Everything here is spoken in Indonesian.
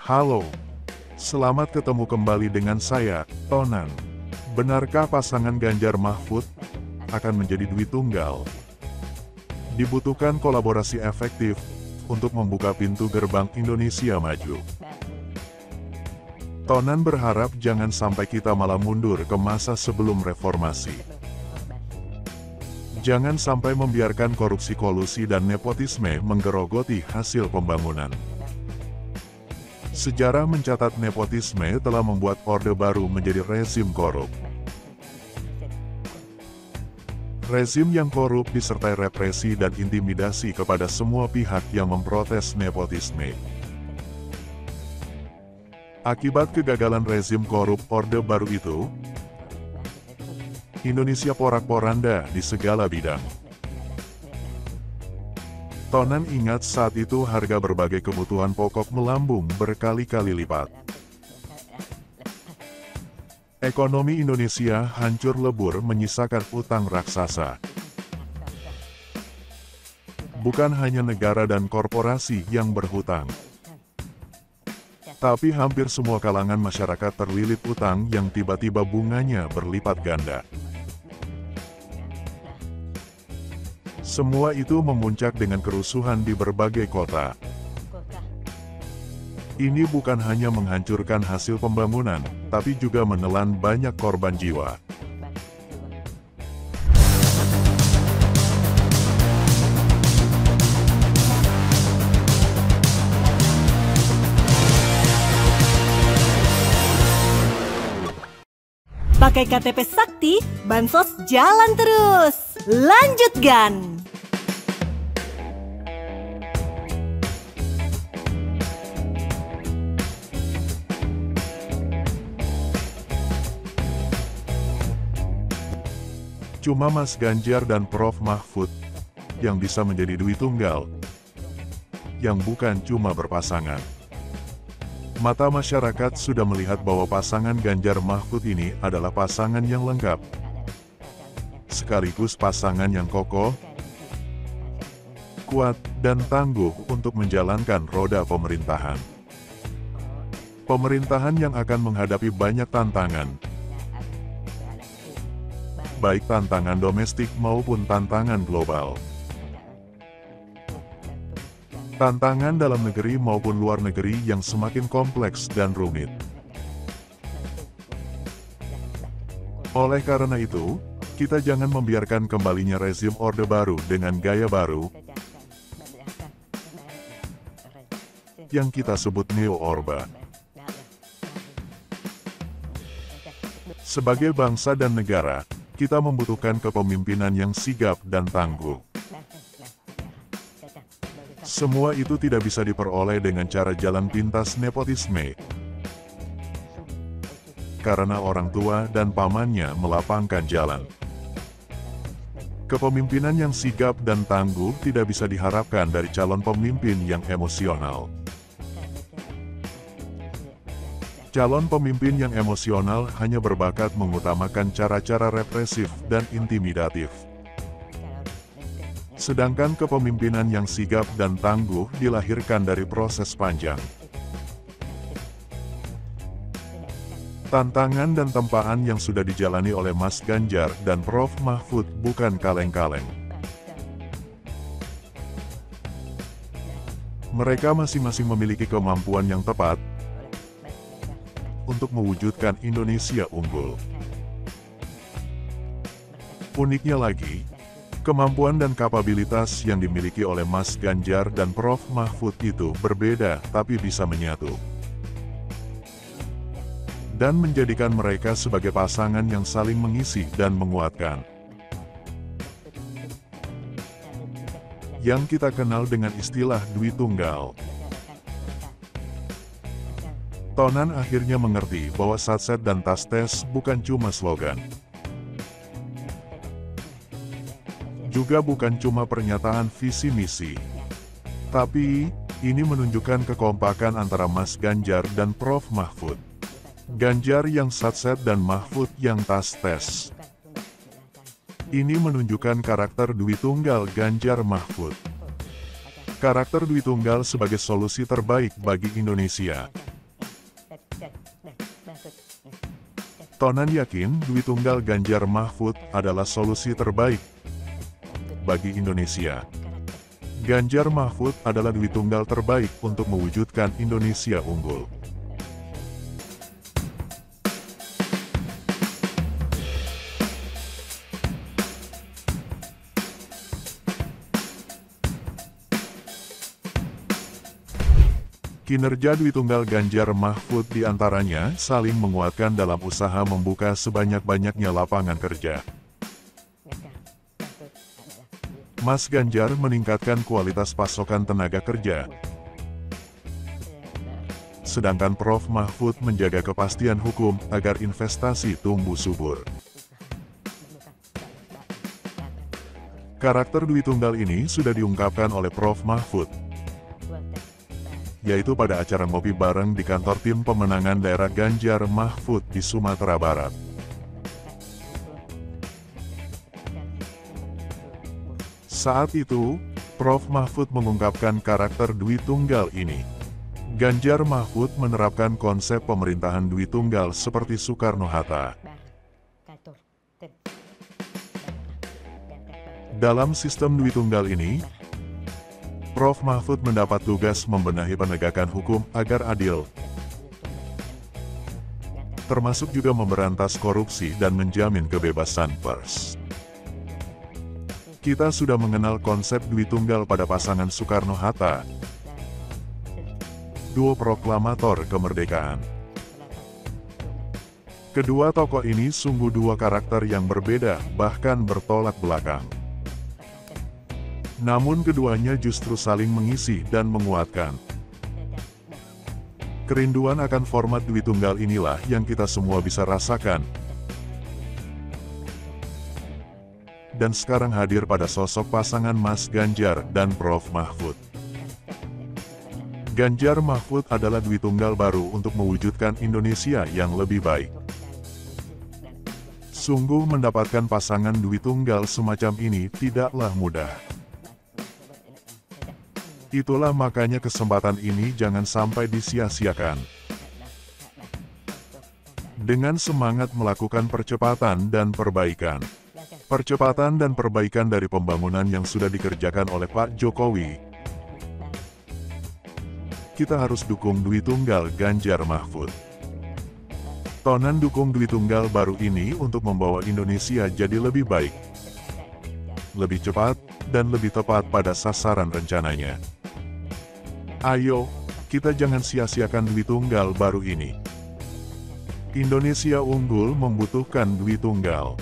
Halo, selamat ketemu kembali dengan saya, Tonan. Benarkah pasangan Ganjar Mahfud akan menjadi duit tunggal? Dibutuhkan kolaborasi efektif untuk membuka pintu gerbang Indonesia maju. Tonan berharap jangan sampai kita malah mundur ke masa sebelum reformasi. Jangan sampai membiarkan korupsi kolusi dan nepotisme menggerogoti hasil pembangunan. Sejarah mencatat nepotisme telah membuat Orde Baru menjadi rezim korup. Rezim yang korup disertai represi dan intimidasi kepada semua pihak yang memprotes nepotisme. Akibat kegagalan rezim korup Orde Baru itu, Indonesia porak-poranda di segala bidang. Tonan ingat saat itu harga berbagai kebutuhan pokok melambung berkali-kali lipat. Ekonomi Indonesia hancur lebur menyisakan utang raksasa. Bukan hanya negara dan korporasi yang berhutang, tapi hampir semua kalangan masyarakat terlilit utang yang tiba-tiba bunganya berlipat ganda. Semua itu memuncak dengan kerusuhan di berbagai kota. Ini bukan hanya menghancurkan hasil pembangunan, tapi juga menelan banyak korban jiwa. Pakai KTP Sakti, bansos jalan terus. Lanjutkan! Cuma Mas Ganjar dan Prof Mahfud yang bisa menjadi duit tunggal, yang bukan cuma berpasangan. Mata masyarakat sudah melihat bahwa pasangan Ganjar Mahfud ini adalah pasangan yang lengkap, sekaligus pasangan yang kokoh, kuat, dan tangguh untuk menjalankan roda pemerintahan. Pemerintahan yang akan menghadapi banyak tantangan, baik tantangan domestik maupun tantangan global. Tantangan dalam negeri maupun luar negeri yang semakin kompleks dan rumit. Oleh karena itu, kita jangan membiarkan kembalinya rezim Orde Baru dengan gaya baru yang kita sebut neo-orba. Sebagai bangsa dan negara, kita membutuhkan kepemimpinan yang sigap dan tangguh. Semua itu tidak bisa diperoleh dengan cara jalan pintas nepotisme, karena orang tua dan pamannya melapangkan jalan. Kepemimpinan yang sigap dan tangguh tidak bisa diharapkan dari calon pemimpin yang emosional. Calon pemimpin yang emosional hanya berbakat mengutamakan cara-cara represif dan intimidatif. Sedangkan kepemimpinan yang sigap dan tangguh dilahirkan dari proses panjang. Tantangan dan tempaan yang sudah dijalani oleh Mas Ganjar dan Prof Mahfud bukan kaleng-kaleng. Mereka masing-masing memiliki kemampuan yang tepat untuk mewujudkan Indonesia unggul. Uniknya lagi, kemampuan dan kapabilitas yang dimiliki oleh Mas Ganjar dan Prof Mahfud itu berbeda tapi bisa menyatu, dan menjadikan mereka sebagai pasangan yang saling mengisi dan menguatkan. Yang kita kenal dengan istilah duit tunggal. Tonan akhirnya mengerti bahwa Satset dan Tastes bukan cuma slogan. Juga bukan cuma pernyataan visi misi. Tapi, ini menunjukkan kekompakan antara Mas Ganjar dan Prof Mahfud. Ganjar yang Satset dan Mahfud yang Tastes. Ini menunjukkan karakter duit tunggal Ganjar Mahfud. Karakter duit tunggal sebagai solusi terbaik bagi Indonesia. Tonan yakin Dwi Tunggal Ganjar Mahfud adalah solusi terbaik bagi Indonesia. Ganjar Mahfud adalah Dwi Tunggal terbaik untuk mewujudkan Indonesia unggul. Kinerja Dwi Tunggal Ganjar Mahfud diantaranya saling menguatkan dalam usaha membuka sebanyak-banyaknya lapangan kerja. Mas Ganjar meningkatkan kualitas pasokan tenaga kerja, sedangkan Prof. Mahfud menjaga kepastian hukum agar investasi tumbuh subur. Karakter Dwi Tunggal ini sudah diungkapkan oleh Prof. Mahfud, yaitu pada acara ngopi bareng di kantor tim pemenangan daerah Ganjar Mahfud di Sumatera Barat. Saat itu, Prof. Mahfud mengungkapkan karakter Dwi Tunggal ini. Ganjar Mahfud menerapkan konsep pemerintahan Dwi Tunggal seperti Soekarno-Hatta. Dalam sistem Dwi Tunggal ini, Prof. Mahfud mendapat tugas membenahi penegakan hukum agar adil, termasuk juga memberantas korupsi dan menjamin kebebasan pers. Kita sudah mengenal konsep Dwi Tunggal pada pasangan Soekarno-Hatta, duo proklamator kemerdekaan. Kedua tokoh ini sungguh dua karakter yang berbeda, bahkan bertolak belakang. Namun keduanya justru saling mengisi dan menguatkan. Kerinduan akan format Dwi Tunggal inilah yang kita semua bisa rasakan. Dan sekarang hadir pada sosok pasangan Mas Ganjar dan Prof. Mahfud. Ganjar Mahfud adalah Dwi Tunggal baru untuk mewujudkan Indonesia yang lebih baik. Sungguh mendapatkan pasangan Dwi Tunggal semacam ini tidaklah mudah. Itulah makanya kesempatan ini jangan sampai disia-siakan. Dengan semangat melakukan percepatan dan perbaikan. Percepatan dan perbaikan dari pembangunan yang sudah dikerjakan oleh Pak Jokowi. Kita harus dukung Dwi Tunggal Ganjar Mahfud. Tonan dukung Dwi Tunggal baru ini untuk membawa Indonesia jadi lebih baik, lebih cepat, dan lebih tepat pada sasaran rencananya. Ayo, kita jangan sia-siakan Dwi Tunggal baru ini. Indonesia unggul membutuhkan Dwi Tunggal.